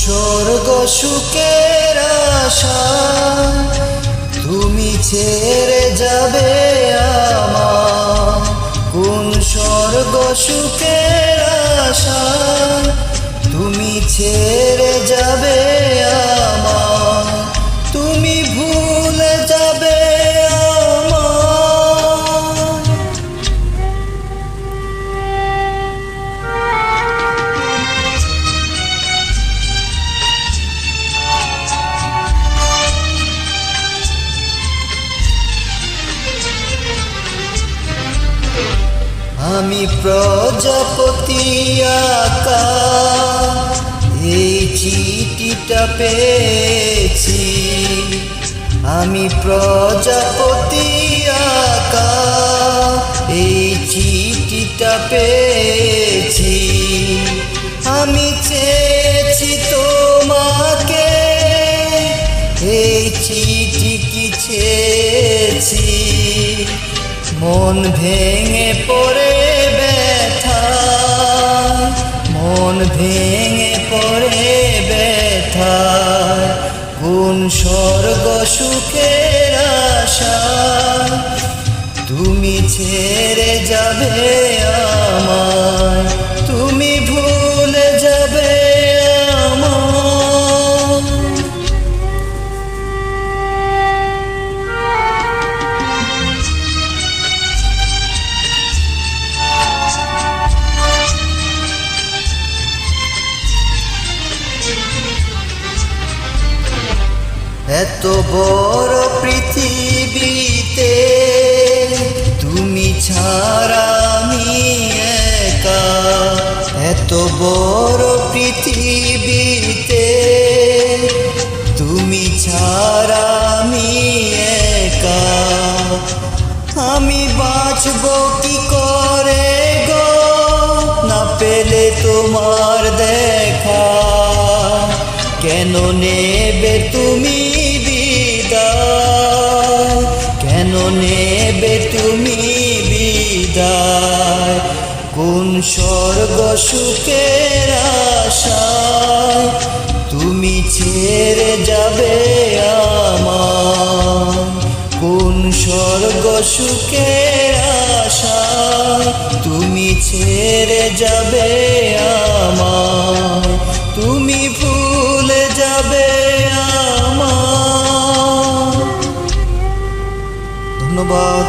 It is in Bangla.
স্বর্গ সুখের আশা তুমি ছেড়ে যাবে আমার, কোন স্বর্গ সুখের আশা তুমি ছেড়ে যাবে আমার, তুমি ভুলে যাবে আমি প্রজাপতি আঁকা এই চিঠিটা পেয়েছি, আমি প্রজাপতি আঁকা এই চিঠিটা পেয়েছি, আমি চেয়েছি তোমাকে এই চিঠি কি চেয়েছি, মন ভেঙে পড়ে ব্যথা, মন ভেঙে পড়ে ব্যথা, কোন স্বর্গ সুখের আশা তুমি ছেড়ে যাবে আমায়, তুমি ভুলে যাবে এত বড় পৃথিবীতে তুমি ছাড়া আমি একা, এত বড় পৃথিবীতে তুমি ছাড়া আমি একা, আমি বাঁচব কি করে গো না পেলে তোমার দেখা, কেন নেবে তুমি বিদায়, কেন নেবে তুমি বিদায়, কোন স্বর্গ সুখের আশা তুমি ছেড়ে যাবে আমার, কোন স্বর্গ সুখের আশা তুমি ছেড়ে যাবে আমার, তুমি ভুলে যাবে আমার। ধন্যবাদ।